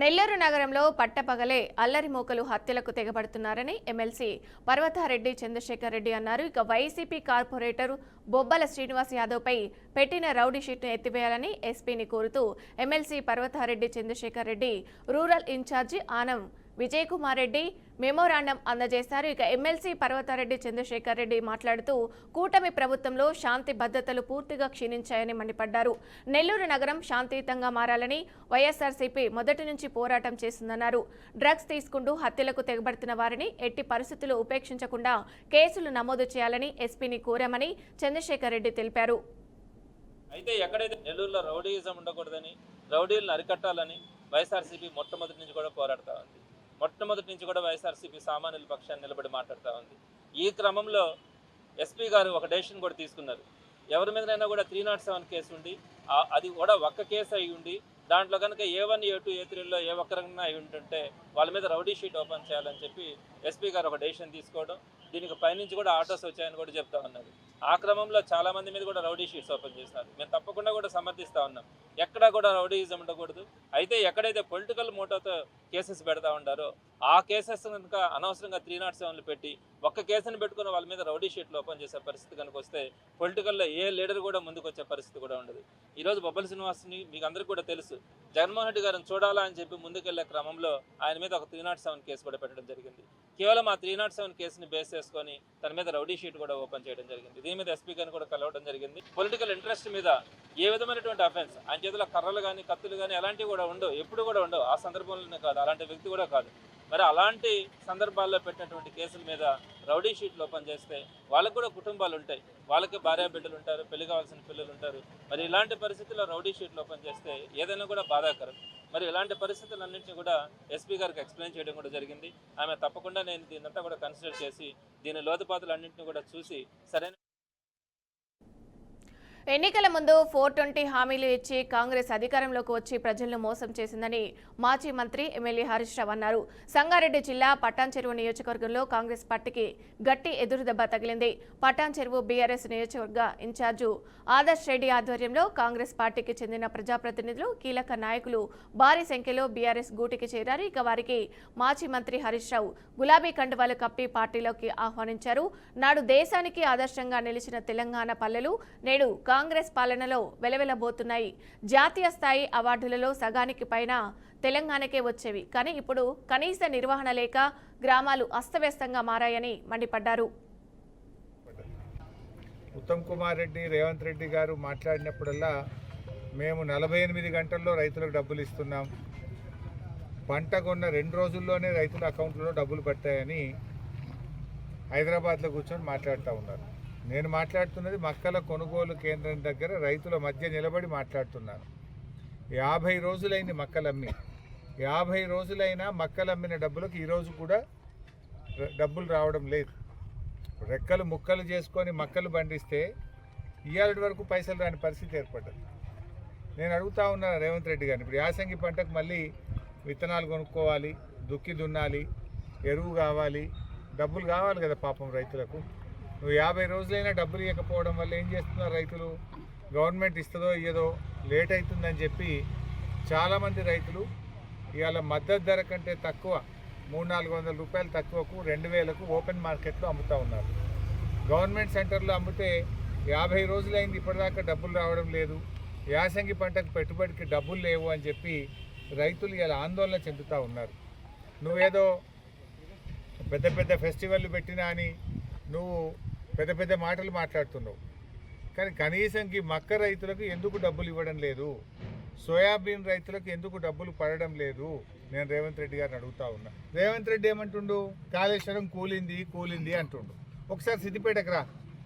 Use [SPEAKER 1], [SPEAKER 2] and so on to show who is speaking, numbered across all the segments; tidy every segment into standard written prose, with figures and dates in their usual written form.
[SPEAKER 1] నెల్లూరు నగరంలో పట్టపగలే అల్లరి మూకలు హత్యలకు తెగబడుతున్నారని ఎమ్మెల్సీ పర్వతారెడ్డి చంద్రశేఖర్ రెడ్డి అన్నారు. ఇక వైసీపీ కార్పొరేటర్ బొబ్బల శ్రీనివాస్ యాదవ్పై పెట్టిన రౌడీ షీట్ను ఎత్తివేయాలని ఎస్పీని కోరుతూ MLC Parvathareddy Chandrasekhar Reddy rural incharge Anam Vijay Kumar Reddy memorandum అందజేశారు. ఇక ఎమ్మెల్సీ పర్వతారెడ్డి చంద్రశేఖర్ రెడ్డి మాట్లాడుతూ కూటమి ప్రభుత్వంలో శాంతి భద్రతలు పూర్తిగా క్షీణించాయని మండిపడ్డారు. నెల్లూరు నగరం శాంతియుతంగా మారాలని వైఎస్ఆర్సీపీ మొదటి నుంచి పోరాటం చేస్తుందన్నారు. డ్రగ్స్ తీసుకుంటూ హత్యలకు తెగబడుతున్న వారిని ఎట్టి పరిస్థితులు ఉపేక్షించకుండా కేసులు నమోదు చేయాలని ఎస్పీని కోరామని చంద్రశేఖర్ రెడ్డి తెలిపారు.
[SPEAKER 2] అయితే ఎక్కడైతే నెల్లూరులో రౌడీయిజం ఉండకూడదని, రౌడీలను అరికట్టాలని వైఎస్ఆర్సీపీ మొట్టమొదటి నుంచి కూడా పోరాడుతూ ఉంది. మొట్టమొదటి నుంచి కూడా వైఎస్ఆర్సీపీ సామాన్యుల పక్షాన్ని నిలబడి మాట్లాడుతూ ఉంది. ఈ క్రమంలో ఎస్పీ గారు ఒక డెసిషన్ కూడా తీసుకున్నారు. ఎవరి మీదనైనా కూడా 307 కేసు ఉండి అది కూడా ఒక్క కేసు అయి ఉండి దాంట్లో కనుక A1, A2, A3లో ఏ ఒక్కరైనా అయి ఉంటుంటే వాళ్ళ మీద రౌడీ షీట్ ఓపెన్ చేయాలని చెప్పి ఎస్పీ గారు ఒక డెసిషన్ తీసుకోవడం, దీనికి పైనుంచి కూడా ఆర్డర్స్ వచ్చాయని కూడా చెప్తా ఉన్నారు. ఆ క్రమంలో చాలామంది మీద కూడా రౌడీ షీట్స్ ఓపెన్ చేస్తున్నారు. మేము తప్పకుండా కూడా సమర్థిస్తూ ఉన్నాం. ఎక్కడా కూడా రౌడీయిజం ఉండకూడదు. అయితే ఎక్కడైతే పొలిటికల్ మోటోతో కేసెస్ పెడతా ఉంటారో ఆ కేసెస్ కనుక అనవసరంగా 307లు పెట్టి ఒక్క కేసును పెట్టుకుని వాళ్ళ మీద రౌడీ షీట్లు ఓపెన్ చేసే పరిస్థితి కనుక వస్తే పొలిటికల్లో ఏ లీడర్ కూడా ముందుకు వచ్చే పరిస్థితి కూడా ఉండదు. ఈరోజు బొబ్బల శ్రీనివాస్ని మీకు అందరికీ కూడా తెలుసు. జగన్మోహన్ రెడ్డి గారిని చూడాలా అని చెప్పి ముందుకెళ్లే క్రమంలో ఆయన మీద ఒక 307 కేసు కూడా పెట్టడం జరిగింది. కేవలం ఆ 307 కేసుని బేస్ చేసుకొని తన మీద రౌడీ షీట్ కూడా ఓపెన్ చేయడం జరిగింది. దీని మీద ఎస్పీ గారిని కూడా కలవడం జరిగింది. పొలిటికల్ ఇంట్రెస్ట్ మీద ఏ విధమైనటువంటి అఫెన్స్, ఆయన చేతిలో కర్రలు కానీ కత్తులు కానీ అలాంటివి కూడా ఉండవు, ఎప్పుడు కూడా ఉండవు. ఆ సందర్భంలోనే కాదు, అలాంటి వ్యక్తి కూడా కాదు. మరి అలాంటి సందర్భాల్లో పెట్టినటువంటి కేసుల మీద రౌడీ షీట్లు ఓపెన్ చేస్తే వాళ్ళకు కూడా కుటుంబాలు ఉంటాయి, వాళ్ళకి భార్య బిడ్డలు ఉంటారు, పెళ్లి కావాల్సిన పిల్లలు ఉంటారు. మరి ఇలాంటి పరిస్థితుల్లో రౌడీ షీట్లు ఓపెన్ చేస్తే ఏదైనా కూడా బాధాకరం. మరి ఇలాంటి పరిస్థితులన్నింటినీ కూడా ఎస్పీ గారికి ఎక్స్ప్లెయిన్ చేయడం కూడా జరిగింది. ఆమె తప్పకుండా నేను దీన్నంతా కూడా కన్సిడర్ చేసి దీని లోతుపాతులన్నింటినీ కూడా చూసి సరైన
[SPEAKER 1] ఎన్నికల ముందు 420 హామీలు ఇచ్చి కాంగ్రెస్ అధికారంలోకి వచ్చి ప్రజలను మోసం చేసిందని మాజీ మంత్రి ఎమ్మెల్యే హరీష్ రావు అన్నారు. సంగారెడ్డి జిల్లా పటాన్చెరువు నియోజకవర్గంలో కాంగ్రెస్ పార్టీకి గట్టి ఎదురుదెబ్బ తగిలింది. పటాన్చెరువు బీఆర్ఎస్ నియోజకవర్గ ఇన్ఛార్జు ఆదర్శ్ రెడ్డి ఆధ్వర్యంలో కాంగ్రెస్ పార్టీకి చెందిన ప్రజాప్రతినిధులు, కీలక నాయకులు భారీ సంఖ్యలో బీఆర్ఎస్ గూటికి చేరారు. ఇక వారికి మాజీ మంత్రి హరీష్ రావు గులాబీ కండువాలు కప్పి పార్టీలోకి ఆహ్వానించారు. నాడు దేశానికి ఆదర్శంగా నిలిచిన తెలంగాణ పల్లెలు నేడు కాంగ్రెస్ పాలనలో వెలవెలబోతున్నాయి. జాతీయ స్థాయి అవార్డులలో సగానికి పైన తెలంగాణకే వచ్చేవి, కానీ ఇప్పుడు కనీస నిర్వహణ లేక గ్రామాలు అస్తవ్యస్తంగా మారాయని మండిపడ్డారు.
[SPEAKER 3] ఉత్తమ్ కుమార్ రెడ్డి, రేవంత్ రెడ్డి గారు మాట్లాడినప్పుడల్లా మేము 48 గంటల్లో రైతులకు డబ్బులు ఇస్తున్నాం, పంట కొన్న 2 రోజుల్లోనే రైతుల అకౌంట్లో డబ్బులు పడతాయని హైదరాబాద్లో కూర్చొని మాట్లాడుతూ ఉన్నారు. నేను మాట్లాడుతున్నది మక్కల కొనుగోలు కేంద్రం దగ్గర రైతుల మధ్య నిలబడి మాట్లాడుతున్నాను. 50 రోజులైంది మక్కలమ్మి. 50 రోజులైనా మక్కలమ్మిన డబ్బులకు ఈరోజు కూడా డబ్బులు రావడం లేదు. రెక్కలు ముక్కలు చేసుకొని మక్కలు పండిస్తే ఇవాళ వరకు పైసలు రాని పరిస్థితి ఏర్పడ్డది. నేను అడుగుతా ఉన్నాను రేవంత్ రెడ్డి గారిని, ఇప్పుడు యాసంగి పంటకు మళ్ళీ విత్తనాలు కొనుక్కోవాలి, దుక్కి దున్నాలి, ఎరువు కావాలి, డబ్బులు కావాలి కదా పాపం రైతులకు. నువ్వు 50 రోజులైనా డబ్బులు ఇవ్వకపోవడం వల్ల ఏం చేస్తున్నారు రైతులు? గవర్నమెంట్ ఇస్తుందో ఇయ్యదో లేట్ అవుతుందని చెప్పి చాలామంది రైతులు ఇవాళ మద్దతు ధర కంటే తక్కువ 300-400 రూపాయలు తక్కువకు 2000కు ఓపెన్ మార్కెట్లో అమ్ముతూ ఉన్నారు. గవర్నమెంట్ సెంటర్లో అమ్మితే 50 రోజులైంది ఇప్పటిదాకా డబ్బులు రావడం లేదు, యాసంగి పంటకు పెట్టుబడికి డబ్బులు లేవు అని చెప్పి రైతులు ఇలా ఆందోళన చెందుతూ ఉన్నారు. నువ్వేదో పెద్ద పెద్ద ఫెస్టివల్ పెట్టినా అని నువ్వు పెద్ద పెద్ద మాటలు మాట్లాడుతున్నావు, కానీ కనీసంకి మక్క రైతులకు ఎందుకు డబ్బులు ఇవ్వడం లేదు? సోయాబీన్ రైతులకు ఎందుకు డబ్బులు పడడం లేదు? నేను రేవంత్ రెడ్డి గారిని అడుగుతా ఉన్నా. రేవంత్ రెడ్డి ఏమంటుండు? కాళేశ్వరం కూలింది అంటుండు. ఒకసారి సిద్దిపేటకు రా,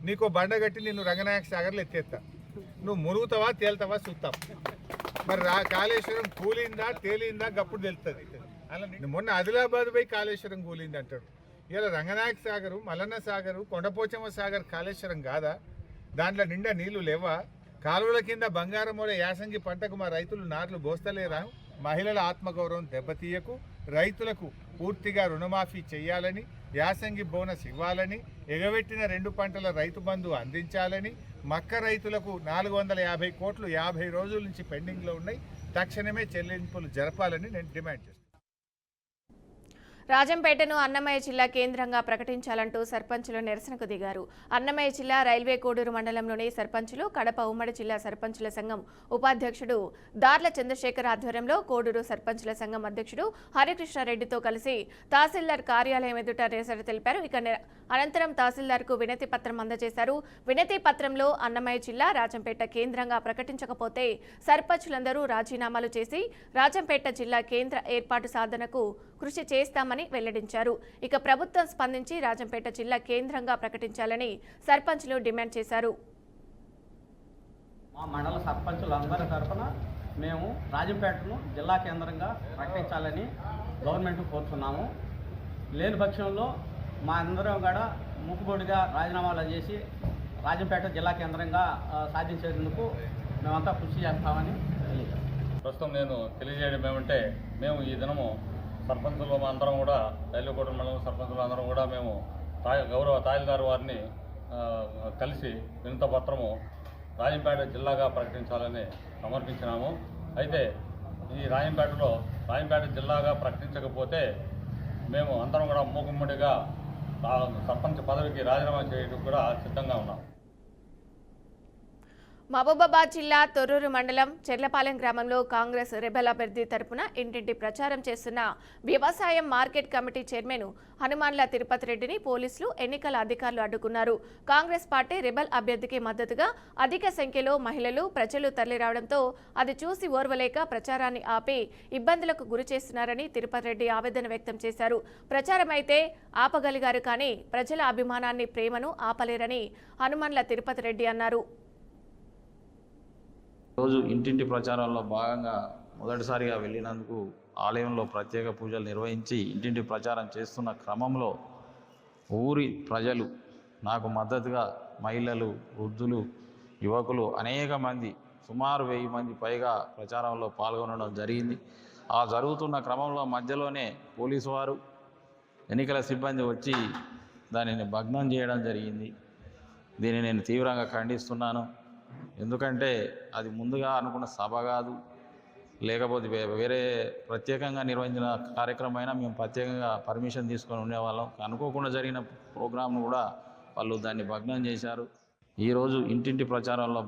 [SPEAKER 3] నీకో బండ కట్టి నిన్ను రంగనాయక సాగర్లో ఎత్తేస్తా, నువ్వు మురుగుతావా తేలుతావా చూస్తాం. మరి కాళేశ్వరం కూలిందా తేలిందా గప్పుడు తెలుస్తుంది. అలా మొన్న ఆదిలాబాద్ పోయి కాళేశ్వరం కూలింది అంటాడు. ఇలా రంగనాయక సాగరు, మల్లన్న సాగరు, కొండపోచమ్మ సాగర్ కాళేశ్వరం కాదా? దాంట్లో నిండా నీళ్లు లేవా? కాలువల కింద బంగారమూల యాసంగి పంటకు మా రైతులు నార్లు బోస్తలేరా? మహిళల ఆత్మగౌరవం దెబ్బతీయకు, రైతులకు పూర్తిగా రుణమాఫీ చేయాలని, యాసంగి బోనస్ ఇవ్వాలని, ఎగబెట్టిన 2 పంటల రైతు బంధు అందించాలని, మక్క రైతులకు 450 కోట్లు 50 రోజుల నుంచి పెండింగ్లో ఉన్నాయి, తక్షణమే చెల్లింపులు జరపాలని నేను డిమాండ్ చేస్తాను.
[SPEAKER 1] రాజంపేటను అన్నమయ్య జిల్లా కేంద్రంగా ప్రకటించాలంటూ సర్పంచులు నిరసనకు దిగారు. అన్నమయ్య జిల్లా రైల్వే కోడూరు మండలంలోని సర్పంచులు కడప ఉమ్మడి జిల్లా సర్పంచుల సంఘం ఉపాధ్యక్షుడు దార్ల చంద్రశేఖర్ ఆధ్వర్యంలో కోడూరు సర్పంచుల సంఘం అధ్యక్షుడు హరికృష్ణారెడ్డితో కలిసి తహసీల్దార్ కార్యాలయం ఎదుట నిరసన తెలిపారు. ఇక అనంతరం తహసీల్దార్కు వినతి పత్రం అందజేశారు. వినతి పత్రంలో అన్నమయ్య జిల్లా రాజంపేట కేంద్రంగా ప్రకటించకపోతే సర్పంచులందరూ రాజీనామాలు చేసి రాజంపేట జిల్లా కేంద్ర ఏర్పాటు సాధనకు కృషి చేస్తామని వెల్లడించారు. ఇక ప్రభుత్వం స్పందించి రాజంపేట జిల్లా కేంద్రంగా ప్రకటించాలని సర్పంచులు డిమాండ్ చేశారు.
[SPEAKER 4] మా మండల సర్పంచులందరి తరఫున మేము రాజంపేటను జిల్లా కేంద్రంగా ప్రకటించాలని గవర్నమెంట్ కోరుతున్నాము. లేని పక్షంలో మా అందరం కూడా మూకుబడిగా రాజీనామాలు చేసి రాజంపేట జిల్లా కేంద్రంగా సాధించేందుకు మేమంతా కృషి చేస్తామని తెలియజేస్తాం.
[SPEAKER 5] ప్రస్తుతం నేను తెలియజేయడం ఏమంటే, మేము ఈ దినము సర్పంచులు అందరం కూడా రైల్వే కోట మండలం సర్పంచులు అందరం కూడా మేము గౌరవ తహసీల్దార్ వారిని కలిసి వినతి పత్రము రాజంపేట జిల్లాగా ప్రకటించాలని సమర్పించినాము. అయితే ఈ రాజంపేట జిల్లాగా ప్రకటించకపోతే మేము అందరం కూడా మూకుమ్మడిగా సర్పంచ్ పదవికి రాజీనామా చేయడానికి కూడా సిద్ధంగా ఉన్నాం.
[SPEAKER 1] మహబూబాబాద్ జిల్లా తొర్రూరు మండలం చెర్లపాలెం గ్రామంలో కాంగ్రెస్ రెబెల్ అభ్యర్థి తరపున ఇంటింటి ప్రచారం చేస్తున్న వ్యవసాయం మార్కెట్ కమిటీ చైర్మన్ హనుమాన్ల తిరుపతి రెడ్డిని పోలీసులు ఎన్నికల అధికారులు అడ్డుకున్నారు. కాంగ్రెస్ పార్టీ రెబెల్ అభ్యర్థికి మద్దతుగా అధిక సంఖ్యలో మహిళలు ప్రజలు తరలిరావడంతో అది చూసి ఓర్వలేక ప్రచారాన్ని ఆపి ఇబ్బందులకు గురి చేస్తున్నారని తిరుపతి రెడ్డి ఆవేదన వ్యక్తం చేశారు. ప్రచారం అయితే ఆపగలిగారు కానీ ప్రజల అభిమానాన్ని ప్రేమను ఆపలేరని హనుమాన్ల తిరుపతి రెడ్డి అన్నారు.
[SPEAKER 6] రోజు ఇంటింటి ప్రచారంలో భాగంగా మొదటిసారిగా వెళ్ళినందుకు ఆలయంలో ప్రత్యేక పూజలు నిర్వహించి ఇంటింటి ప్రచారం చేస్తున్న క్రమంలో ఊరి ప్రజలు నాకు మద్దతుగా మహిళలు, వృద్ధులు, యువకులు అనేక మంది సుమారు 1000 మంది పైగా ప్రచారంలో పాల్గొనడం జరిగింది. ఆ జరుగుతున్న క్రమంలో మధ్యలోనే పోలీసు వారు, ఎన్నికల సిబ్బంది వచ్చి దానిని భగ్నం చేయడం జరిగింది. దీన్ని నేను తీవ్రంగా ఖండిస్తున్నాను. ఎందుకంటే అది ముందుగా అనుకున్న సభ కాదు, లేకపోతే వేరే ప్రత్యేకంగా నిర్వహించిన కార్యక్రమం అయినా మేము ప్రత్యేకంగా పర్మిషన్ తీసుకొని ఉండేవాళ్ళం. అనుకోకుండా జరిగిన ప్రోగ్రాంను కూడా వాళ్ళు దాన్ని భగ్నం చేశారు. ఈరోజు ఇంటింటి ప్రచారంలో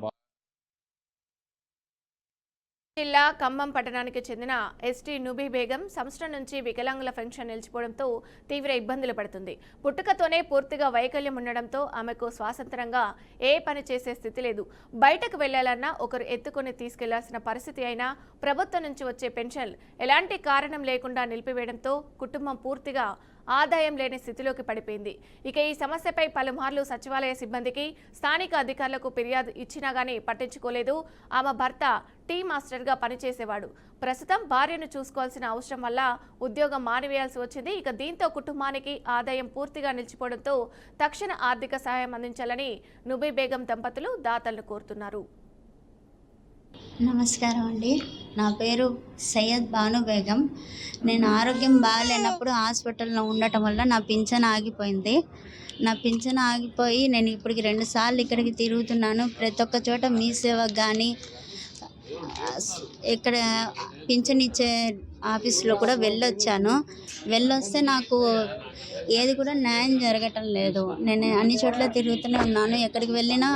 [SPEAKER 1] జిల్లా ఖమ్మం పట్టణానికి చెందిన ఎస్టీ నుబీ బేగం సంవత్సరం నుంచి వికలాంగుల పెన్షన్ నిలిచిపోవడంతో తీవ్ర ఇబ్బందులు పడుతుంది. పుట్టుకతోనే పూర్తిగా వైకల్యం ఉండడంతో ఆమెకు స్వాతంత్రంగా ఏ పని చేసే స్థితి లేదు. బయటకు వెళ్లాలన్నా ఒకరు ఎత్తుకొని తీసుకెళ్లాల్సిన పరిస్థితి అయినా ప్రభుత్వం నుంచి వచ్చే పెన్షన్ ఎలాంటి కారణం లేకుండా నిలిపివేయడంతో కుటుంబం పూర్తిగా ఆదాయం లేని స్థితిలోకి పడిపోయింది. ఇక ఈ సమస్యపై పలుమార్లు సచివాలయ సిబ్బందికి, స్థానిక అధికారులకు ఫిర్యాదు ఇచ్చినా గానీ పట్టించుకోలేదు. ఆమె భర్త టీ మాస్టర్గా పనిచేసేవాడు. ప్రస్తుతం భార్యను చూసుకోవాల్సిన అవసరం వల్ల ఉద్యోగం మానివేయాల్సి వచ్చింది. ఇక దీంతో కుటుంబానికి ఆదాయం పూర్తిగా నిలిచిపోవడంతో తక్షణ ఆర్థిక సహాయం అందించాలని నుబీ బేగం దంపతులు దాతలను కోరుతున్నారు.
[SPEAKER 7] నమస్కారం అండి. నా పేరు సయ్యద్ బాను బేగం. నేను ఆరోగ్యం బాగాలేనప్పుడు హాస్పిటల్లో ఉండటం వల్ల నా పింఛన్ ఆగిపోయింది. నా పింఛన్ ఆగిపోయి నేను ఇప్పటికి 2 సార్లు ఇక్కడికి తిరుగుతున్నాను. ప్రతి ఒక్క చోట మీ సేవకు కానీ ఇక్కడ పింఛన్ ఇచ్చే ఆఫీస్లో కూడా వెళ్ళొస్తే నాకు ఏది కూడా న్యాయం జరగటం లేదు. నేను అన్ని చోట్ల తిరుగుతూనే ఉన్నాను. ఎక్కడికి వెళ్ళినా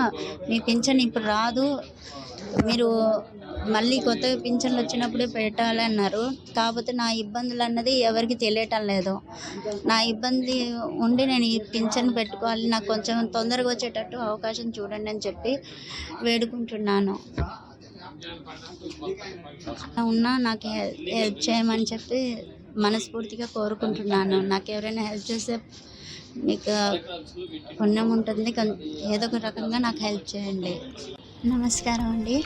[SPEAKER 7] మీ పింఛన్ ఇప్పుడు రాదు, మీరు మళ్ళీ కొత్తగా పింఛన్లు వచ్చినప్పుడే పెట్టాలి అన్నారు. కాకపోతే నా ఇబ్బందులు అన్నది ఎవరికి తెలియటం లేదు. నా ఇబ్బంది ఉండి నేను ఈ పింఛన్ పెట్టుకోవాలి, నాకు కొంచెం తొందరగా వచ్చేటట్టు అవకాశం చూడండి అని చెప్పి వేడుకుంటున్నాను. ఉన్నా నాకు హెల్ప్ చేయమని చెప్పి మనస్ఫూర్తిగా కోరుకుంటున్నాను. నాకు ఎవరైనా హెల్ప్ చేస్తే మీకు పుణ్యం ఉంటుంది, ఏదో ఒక రకంగా నాకు హెల్ప్ చేయండి. నమస్కారం అండి.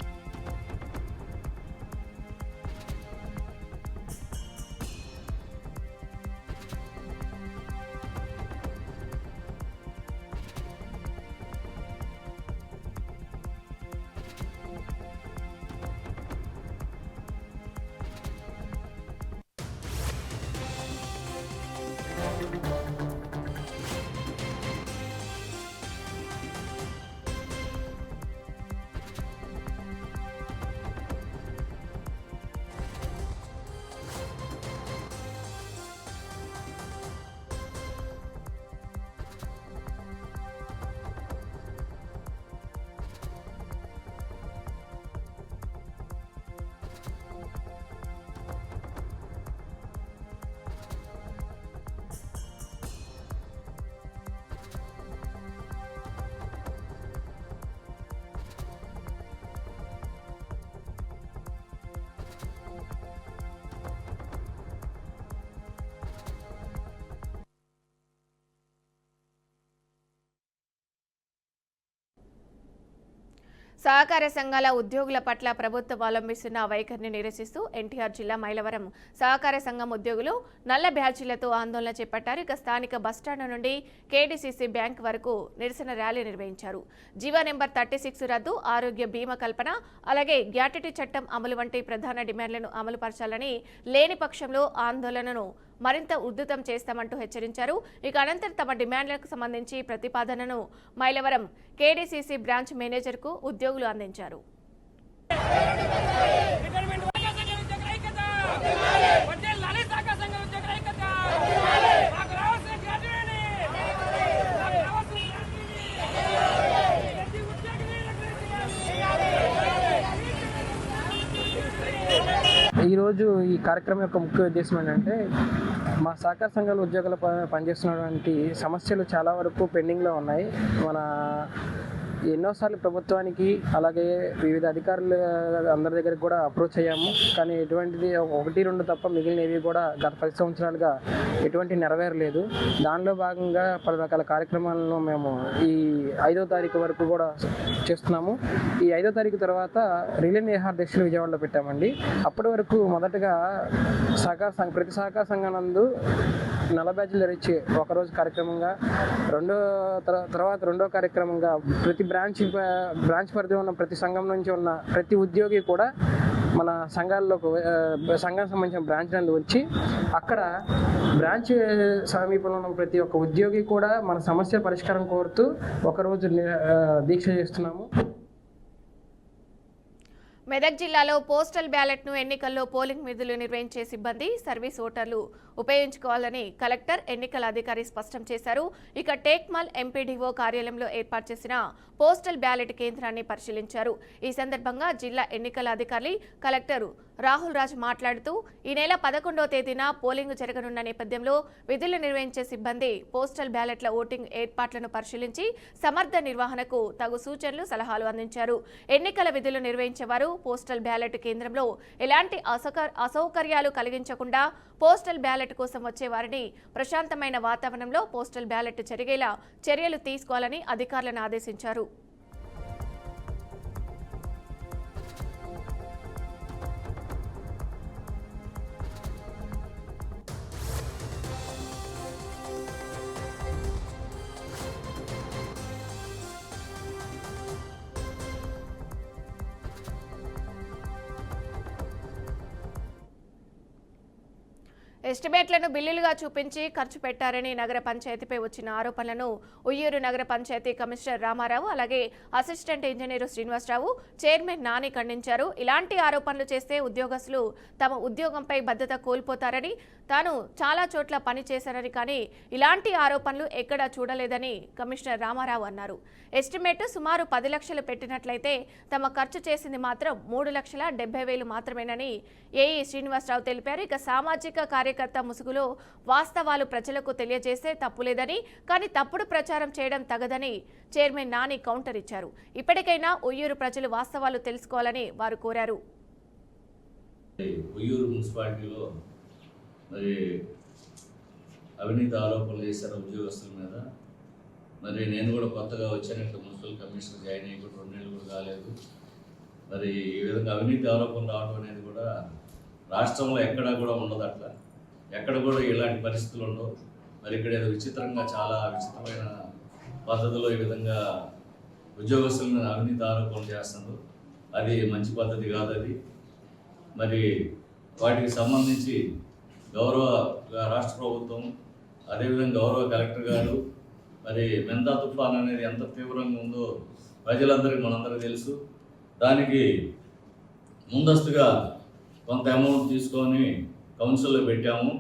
[SPEAKER 1] సహకార సంఘాల ఉద్యోగుల పట్ల ప్రభుత్వం అవలంబిస్తున్న వైఖరిని నిరసిస్తూ ఎన్టీఆర్ జిల్లా మైలవరం సహకార సంఘం ఉద్యోగులు నల్ల బ్యాడ్జీలతో ఆందోళన చేపట్టారు. ఇక స్థానిక బస్టాండ్ నుండి కేడీసీసీ బ్యాంక్ వరకు నిరసన ర్యాలీ నిర్వహించారు. జీవో నెంబర్ 36 రద్దు, ఆరోగ్య బీమా కల్పన, అలాగే గ్యాటిటీ చట్టం అమలు వంటి ప్రధాన డిమాండ్లను అమలుపరచాలని, లేని పక్షంలో ఆందోళనను మరింత ఉధృతం చేస్తామంటూ హెచ్చరించారు. ఇక అనంతరం తమ డిమాండ్లకు సంబంధించి ప్రతిపాదనను మైలవరం కేడీసీసీ బ్రాంచ్ మేనేజర్కు ఉద్యోగులు అందించారు.
[SPEAKER 8] ఈరోజు ఈ కార్యక్రమం యొక్క ముఖ్య ఉద్దేశం ఏంటంటే మా సహకార సంఘాల ఉద్యోగులు పనిచేస్తున్నటువంటి సమస్యలు చాలా వరకు పెండింగ్లో ఉన్నాయి. మన ఎన్నోసార్లు ప్రభుత్వానికి అలాగే వివిధ అధికారులు అందరి దగ్గరికి కూడా అప్రోచ్ అయ్యాము. కానీ ఎటువంటిది 1-2 తప్ప మిగిలినవి కూడా గత 10 సంవత్సరాలుగా ఎటువంటి నెరవేరలేదు. దానిలో భాగంగా పలు రకాల కార్యక్రమాలను మేము ఈ 5వ తారీఖు వరకు కూడా చేస్తున్నాము. ఈ 5వ తారీఖు తర్వాత రిలే నిరాహార దీక్షలు విజయవాడలో పెట్టామండి. అప్పటి వరకు మొదటగా ప్రతి సహకార సంఘం నందు నల్ల బ్యాడ్జీలు ధరించి ఒకరోజు కార్యక్రమంగా, రెండో కార్యక్రమంగా ప్రతి బ్రాంచ్ పరిధి ఉన్న ప్రతి సంఘం నుంచి ఉన్న ప్రతి ఉద్యోగి కూడా మన సంఘాల్లోకి సంఘానికి సంబంధించిన బ్రాంచ్ నందు వచ్చి అక్కడ బ్రాంచ్ సమీపంలో ఉన్న ప్రతి ఒక్క ఉద్యోగి కూడా మన సమస్య పరిష్కారం కోరుతూ ఒకరోజు దీక్ష చేస్తున్నాము.
[SPEAKER 1] మెదక్ జిల్లాలో పోస్టల్ బ్యాలెట్ను ఎన్నికల్లో పోలింగ్ విధులు నిర్వహించే సిబ్బంది, సర్వీస్ ఓటర్లు ఉపయోగించుకోవాలని కలెక్టర్, ఎన్నికల అధికారి స్పష్టం చేశారు. ఇక టేక్మల్ ఎంపీడీఓ కార్యాలయంలో ఏర్పాటు చేసిన పోస్టల్ బ్యాలెట్ కేంద్రాన్ని పరిశీలించారు. ఈ సందర్భంగా జిల్లా ఎన్నికల అధికారి కలెక్టర్ రాహుల్ రాజ్ మాట్లాడుతూ ఈ నెల 11వ తేదీన పోలింగ్ జరగనున్న నేపథ్యంలో విధులు నిర్వహించే సిబ్బంది పోస్టల్ బ్యాలెట్ల ఓటింగ్ ఏర్పాట్లను పరిశీలించి సమర్థ నిర్వహణకు తగు సూచనలు, సలహాలు అందించారు. ఎన్నికల విధులు నిర్వహించేవారు పోస్టల్ బ్యాలెట్ కేంద్రంలో ఎలాంటి అసౌకర్యాలు కలిగించకుండా పోస్టల్ బ్యాలెట్ కోసం వచ్చే వారిని ప్రశాంతమైన వాతావరణంలో పోస్టల్ బ్యాలెట్ జరిగేలా చర్యలు తీసుకోవాలని అధికారులను ఆదేశించారు. ఎస్టిమేట్లను బిల్లులుగా చూపించి ఖర్చు పెట్టారని నగర పంచాయతీపై వచ్చిన ఆరోపణలను ఉయ్యూరు నగర పంచాయతీ కమిషనర్ రామారావు, అలాగే assistant engineer Srinivasarao, chairman Nani ఖండించారు. ఇలాంటి ఆరోపణలు చేస్తే ఉద్యోగస్తులు తమ ఉద్యోగంపై భద్రత కోల్పోతారని, తాను చాలా చోట్ల పని చేశారని, కానీ ఇలాంటి ఆరోపణలు ఎక్కడా చూడలేదని కమిషనర్ రామారావు అన్నారు. ఎస్టిమేట్ సుమారు 10 లక్షలు పెట్టినట్లయితే తమ ఖర్చు చేసింది మాత్రం 3,70,000 మాత్రమేనని ఏఈ శ్రీనివాసరావు తెలిపారు. ఇక సామాజిక కార్యకర్త ముసుగులో వాస్తవాలు ప్రజలకు తెలియజేస్తే తప్పులేదని, కానీ తప్పుడు ప్రచారం చేయడం తగదని చైర్మన్ నాని కౌంటర్ ఇచ్చారు. ఇప్పటికైనా ఉయ్యూరు ప్రజలు వాస్తవాలు తెలుసుకోవాలని వారు కోరారు.
[SPEAKER 9] ఉయ్యూరు మున్సిపాలిటీలో మరి అవినీతి ఆరోపణలు చేశారు ఉద్యోగస్తుల మీద. మరి నేను కూడా కొత్తగా వచ్చాను, ఇక్కడ మున్సిపల్ కమిషనర్ జాయిన్ అయ్యి కూడా 2 నెలలు కూడా కాలేదు. మరి ఈ విధంగా అవినీతి ఆరోపణలు రావడం అనేది కూడా రాష్ట్రంలో ఎక్కడా కూడా ఉండదు. అట్లా ఎక్కడ కూడా ఇలాంటి పరిస్థితులు ఉండవు. మరి ఇక్కడ ఏదో విచిత్రంగా, చాలా విచిత్రమైన పద్ధతిలో ఈ విధంగా ఉద్యోగస్తుల మీద అవినీతి ఆరోపణలు చేస్తున్నారు. అది మంచి పద్ధతి కాదు. అది మరి వాటికి సంబంధించి గౌరవ రాష్ట్ర ప్రభుత్వం, అదేవిధంగా గౌరవ కలెక్టర్ గారు, మరి మెంతా తుఫాన్ అనేది ఎంత తీవ్రంగా ఉందో ప్రజలందరికీ మనందరికీ తెలుసు. దానికి ముందస్తుగా కొంత అమౌంట్ తీసుకొని కౌన్సిల్లో పెట్టాము.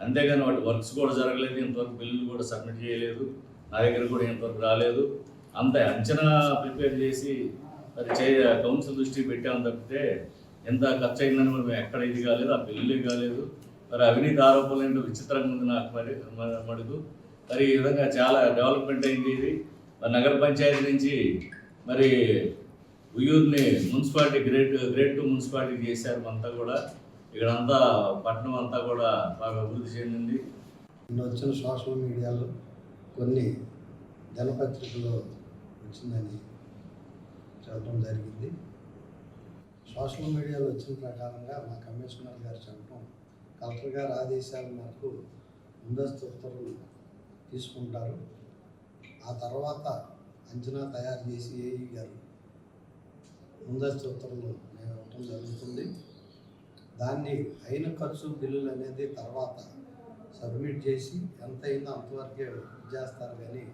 [SPEAKER 9] అంతేగాని వాటి వర్క్స్ కూడా జరగలేదు. ఇంతవరకు బిల్లులు కూడా సబ్మిట్ చేయలేదు. నా దగ్గర కూడా ఇంతవరకు రాలేదు. అంత అంచనా ప్రిపేర్ చేసి మరి కౌన్సిల్ దృష్టికి పెట్టాము తప్పితే ఎంత ఖర్చు అయిందని మనం ఎక్కడ ఇది కాలేదు, ఆ బిల్లులే కాలేదు. మరి అవినీతి ఆరోపణలు ఏంటో విచిత్రంగా ఉంది నాకు మడుగు. మరి ఈ విధంగా చాలా డెవలప్మెంట్ అయింది ఇది. మరి నగర పంచాయతీ నుంచి మరి ఉయ్యూరుని మున్సిపాలిటీ గ్రేడ్ 2 మున్సిపాలిటీ చేశారు. అంతా కూడా ఇక్కడంతా పట్టణం అంతా కూడా బాగా అభివృద్ధి చెందింది.
[SPEAKER 10] వచ్చిన సోషల్ మీడియాలో కొన్ని దినపత్రికల్లో వచ్చిందని చెప్పడం జరిగింది. సోషల్ మీడియాలో వచ్చిన ప్రకారంగా మా కమిషనర్ గారు చెప్పడం, కలెక్టర్ గారి ఆదేశాల మేరకు ముందస్తు ఉత్తర్వులు తీసుకుంటారు. ఆ తర్వాత అంచనా తయారు చేసి ఏఈ గారు ముందస్తు ఉత్తర్వులు ఇవ్వటం జరుగుతుంది. దాన్ని అయిన ఖర్చు బిల్లులు అనేది తర్వాత సబ్మిట్ చేసి ఎంత అయిందో అంతవరకే చేస్తారు, కానీ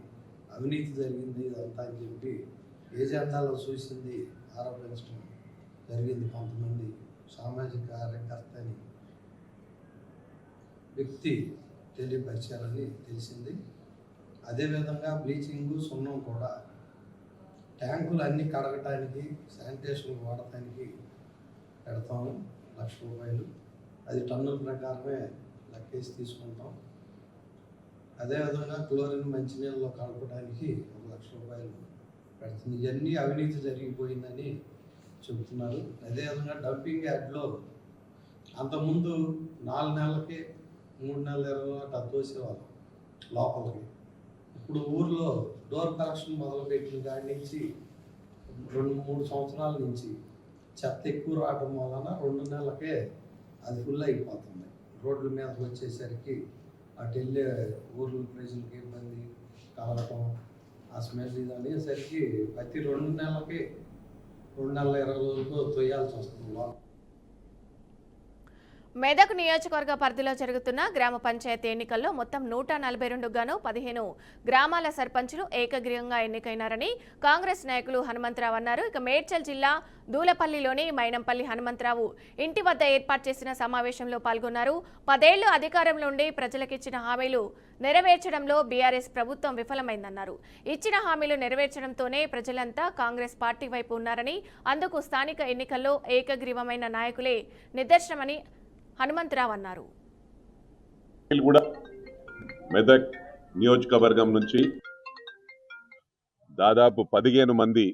[SPEAKER 10] అవినీతి జరిగింది ఇదంతా అని చెప్పి ఏజెండాలో చూసింది ఆరోపించడం జరిగింది. కొంతమంది సామాజిక కార్యకర్తని వ్యక్తి తెలియపరిచారని తెలిసింది. అదేవిధంగా బ్లీచింగు, సున్నం కూడా ట్యాంకులు అన్నీ కడగటానికి, శానిటేషన్ వాడటానికి పెడతాము 1,00,000 రూపాయలు. అది టన్నుల ప్రకారమే లెక్కేసి తీసుకుంటాం. అదేవిధంగా క్లోరిన్ మంచినీళ్ళలో కలపడానికి 1,00,000 రూపాయలు పెడుతుంది. ఇవన్నీ అవినీతి జరిగిపోయిందని చెబుతున్నారు. అదేవిధంగా డంపింగ్ యార్డ్లో అంతకుముందు 4 నెలలకి 3 నెలల 20 అట్లా తోసేవాళ్ళం లోపలికి. ఇప్పుడు ఊర్లో డోర్ కలెక్షన్ మొదలుపెట్టిన కాడి నుంచి 2-3 సంవత్సరాల నుంచి చెత్త ఎక్కువ రావడం వలన 2 నెలలకే అది ఫుల్ అయిపోతుంది. రోడ్ల మీదకి వచ్చేసరికి అటు వెళ్ళే ఊర్ల ప్రజలకి ఇబ్బంది కలగటం, ఆ స్మెల్ ఇది అనేసరికి ప్రతి 2 నెలలకి 2 నెలల 20 రోజులకు తొయ్యాల్సి వస్తుంది.
[SPEAKER 1] మెదక్ నియోజకవర్గ పరిధిలో జరుగుతున్న గ్రామ పంచాయతీ ఎన్నికల్లో మొత్తం 142 గాను 15 గ్రామాల సర్పంచులు ఏకగ్రీవంగా ఎన్నికైనారని కాంగ్రెస్ నాయకులు హనుమంతరావు అన్నారు. ఇక మేడ్చల్ జిల్లా దూలపల్లిలోని మైనంపల్లి హనుమంతరావు ఇంటి వద్ద ఏర్పాటు చేసిన సమావేశంలో పాల్గొన్నారు. 10 ఏళ్లు అధికారంలో ఉండి ప్రజలకిచ్చిన హామీలు నెరవేర్చడంలో బీఆర్ఎస్ ప్రభుత్వం విఫలమైందన్నారు. ఇచ్చిన హామీలు నెరవేర్చడంతోనే ప్రజలంతా కాంగ్రెస్ పార్టీ వైపు ఉన్నారని, అందుకు స్థానిక ఎన్నికల్లో ఏకగ్రీవమైన నాయకులే నిదర్శనమని హనుమంతరావు అన్నారు.
[SPEAKER 11] కూడా మెదక్ నియోజకవర్గం నుంచి దాదాపు 15 మంది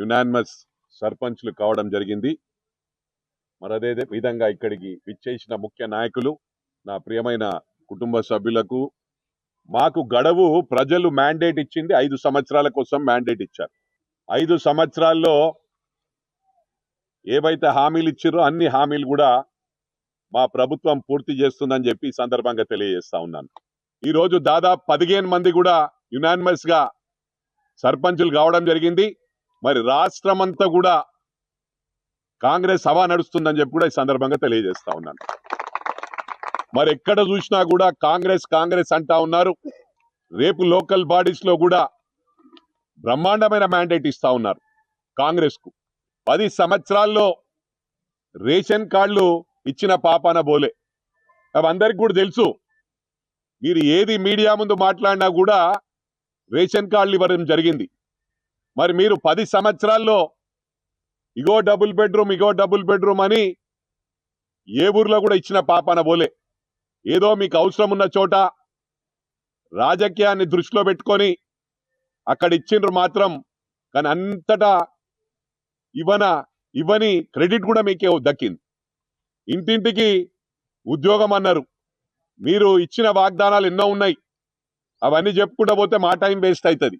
[SPEAKER 11] యునానిమస్ సర్పంచ్లు కావడం జరిగింది. మరదే విధంగా ఇక్కడికి విచ్చేసిన ముఖ్య నాయకులు, నా ప్రియమైన కుటుంబ సభ్యులకు, మాకు గడువు ప్రజలు మ్యాండేట్ ఇచ్చింది 5 సంవత్సరాల కోసం మ్యాండేట్ ఇచ్చారు. 5 సంవత్సరాల్లో ఏవైతే హామీలు ఇచ్చారో అన్ని హామీలు కూడా మా ప్రభుత్వం పూర్తి చేస్తుందని చెప్పి ఈ సందర్భంగా తెలియజేస్తా ఉన్నాను. ఈరోజు దాదాపు 15 మంది కూడా యునానిమస్ గా సర్పంచులు కావడం జరిగింది. మరి రాష్ట్రమంతా కూడా కాంగ్రెస్ హవా నడుస్తుందని చెప్పి కూడా ఈ సందర్భంగా తెలియజేస్తా ఉన్నాను. మరి ఎక్కడ చూసినా కూడా కాంగ్రెస్ కాంగ్రెస్ అంటా ఉన్నారు. రేపు లోకల్ బాడీస్ లో కూడా బ్రహ్మాండమైన మ్యాండేట్ ఇస్తా ఉన్నారు కాంగ్రెస్ కు. 10 సంవత్సరాల్లో రేషన్ కార్డులు ఇచ్చిన పాపాన బోలే. అవి అందరికి కూడా తెలుసు. మీరు ఏది మీడియా ముందు మాట్లాడినా కూడా రేషన్ కార్డులు ఇవ్వడం జరిగింది. మరి మీరు 10 సంవత్సరాల్లో ఇగో డబుల్ బెడ్రూమ్ అని ఏ ఊర్లో కూడా ఇచ్చిన పాపాన బోలే. ఏదో మీకు అవసరం ఉన్న చోట రాజకీయాన్ని దృష్టిలో పెట్టుకొని అక్కడ ఇచ్చిండ్రు మాత్రం, కానీ అంతటా ఇవ్వని క్రెడిట్ కూడా మీకే దక్కింది. ఇంటింటికి ఉద్యోగం అన్నారు. మీరు ఇచ్చిన వాగ్దానాలు ఎన్నో ఉన్నాయి. అవన్నీ చెప్పుకుంటూ పోతే మా టైం వేస్ట్ అవుతుంది.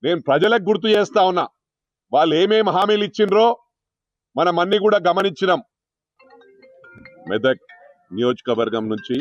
[SPEAKER 11] నేను ప్రజలకు గుర్తు చేస్తా ఉన్నా, వాళ్ళు ఏమేమి హామీలు ఇచ్చిండ్రో మనం అన్ని కూడా గమనించినాం. మెదక్ నియోజకవర్గం నుంచి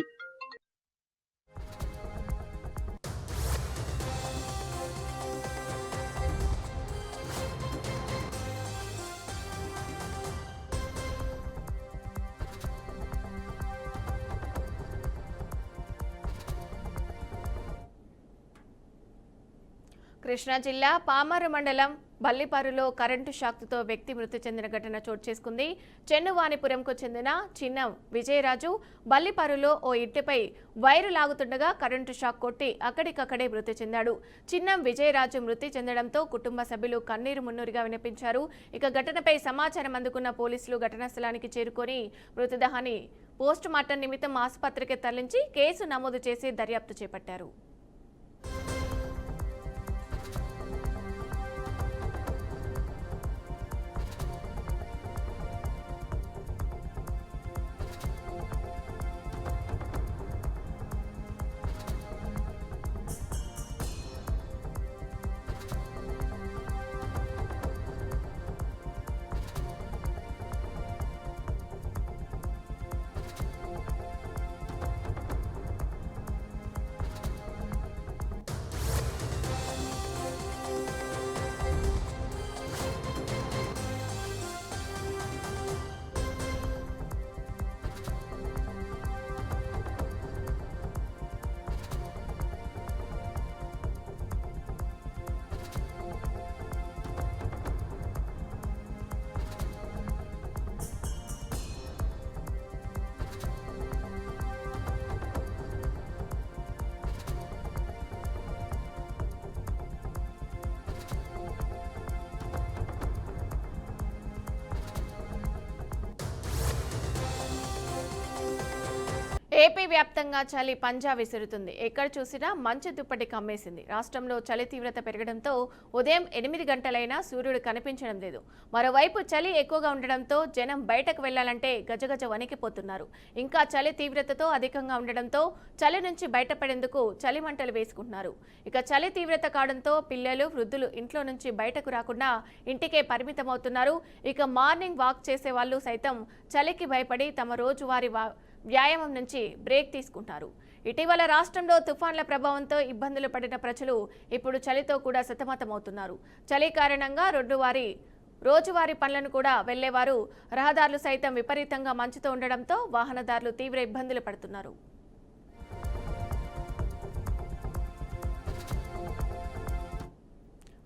[SPEAKER 1] కృష్ణా జిల్లా పామరు మండలం బల్లిపారులో కరెంటు షాక్తో వ్యక్తి మృతి చెందిన ఘటన చోటు చేసుకుంది. చెన్నువానిపురంకు చెందిన చిన్నం విజయరాజు బల్లిపారులో ఓ ఇంటిపై వైరు లాగుతుండగా కరెంటు షాక్ కొట్టి అక్కడికక్కడే మృతి చెందాడు. చిన్నం విజయరాజు మృతి చెందడంతో కుటుంబ సభ్యులు కన్నీరు మున్నీరుగా వినిపించారు. ఇక ఘటనపై సమాచారం అందుకున్న పోలీసులు ఘటనా స్థలానికి చేరుకొని మృతదేహాన్ని పోస్ట్ మార్టం నిమిత్తం ఆసుపత్రికి తరలించి కేసు నమోదు చేసి దర్యాప్తు చేపట్టారు. ఏపీ వ్యాప్తంగా చలి పంజా విసురుతుంది. ఎక్కడ చూసినా మంచు దుప్పటి కమ్మేసింది. రాష్ట్రంలో చలి తీవ్రత పెరగడంతో ఉదయం 8 గంటలైనా సూర్యుడు కనిపించడం లేదు. మరోవైపు చలి ఎక్కువగా ఉండడంతో జనం బయటకు వెళ్లాలంటే గజగజ వణికిపోతున్నారు. ఇంకా చలి తీవ్రతతో అధికంగా ఉండడంతో చలి నుంచి బయటపడేందుకు చలి మంటలు వేసుకుంటున్నారు. ఇక చలి తీవ్రత కావడంతో పిల్లలు, వృద్ధులు ఇంట్లో నుంచి బయటకు రాకుండా ఇంటికే పరిమితమవుతున్నారు. ఇక మార్నింగ్ వాక్ చేసే వాళ్ళు సైతం చలికి భయపడి తమ రోజువారీ వ్యాయామం నుంచి బ్రేక్ తీసుకుంటారు. ఇటీవల రాష్ట్రంలో తుఫాన్ల ప్రభావంతో ఇబ్బందులు పడిన ప్రజలు ఇప్పుడు చలితో కూడా సతమతమవుతున్నారు. చలి కారణంగా రోజువారీ పనులను కూడా వెళ్లేవారు రహదారులు సైతం విపరీతంగా మంచుతో ఉండడంతో వాహనదారులు తీవ్ర ఇబ్బందులు పడుతున్నారు.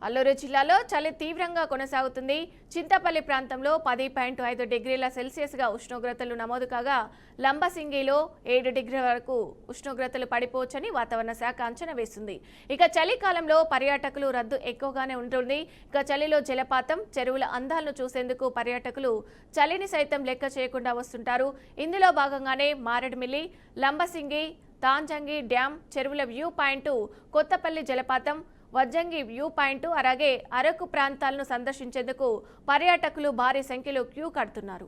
[SPEAKER 1] అల్లూరు జిల్లాలో చలి తీవ్రంగా కొనసాగుతుంది. చింతపల్లి ప్రాంతంలో 10.5 డిగ్రీల సెల్సియస్గా ఉష్ణోగ్రతలు నమోదు కాగా లంబసింగిలో 7 డిగ్రీల వరకు ఉష్ణోగ్రతలు పడిపోవచ్చని వాతావరణ శాఖ అంచనా వేస్తుంది. ఇక చలికాలంలో పర్యాటకులు రద్దు ఎక్కువగానే ఉంటుంది. ఇక చలిలో జలపాతం, చెరువుల అందాలను చూసేందుకు పర్యాటకులు చలిని సైతం లెక్క చేయకుండా వస్తుంటారు. ఇందులో భాగంగానే మారేడుమిల్లి, లంబసింగి, తాంజంగి డ్యాం, చెరువుల వ్యూ పాయింట్, కొత్తపల్లి జలపాతం, వజ్జంగి వ్యూ పాయింట్, అలాగే అరకు ప్రాంతాలను సందర్శించేందుకు పర్యాటకులు భారీ సంఖ్యలో క్యూ కడుతున్నారు.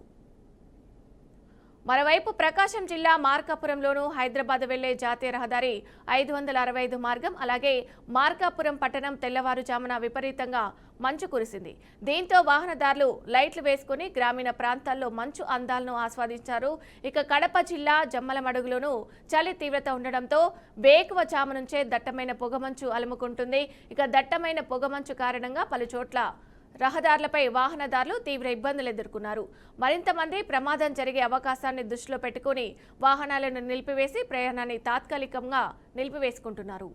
[SPEAKER 1] మరోవైపు ప్రకాశం జిల్లా మార్కాపురంలోనూ హైదరాబాద్ వెళ్లే జాతీయ రహదారి 565 మార్గం, అలాగే మార్కాపురం పట్టణం తెల్లవారుజామున విపరీతంగా మంచు కురిసింది. దీంతో వాహనదారులు లైట్లు వేసుకుని గ్రామీణ ప్రాంతాల్లో మంచు అందాలను ఆస్వాదించారు. ఇక కడప జిల్లా జమ్మలమడుగులోనూ చలి తీవ్రత ఉండడంతో వేకువజాము నుంచే దట్టమైన పొగమంచు అలుముకుంటుంది. ఇక దట్టమైన పొగమంచు కారణంగా పలు చోట్ల రహదారులపై వాహనదారులు తీవ్ర ఇబ్బందులు ఎదుర్కొన్నారు. మరింత మంది ప్రమాదం జరిగే అవకాశాన్ని దృష్టిలో పెట్టుకుని వాహనాలను నిలిపివేసి ప్రయాణాన్ని తాత్కాలికంగా నిలిపివేసుకుంటున్నారు.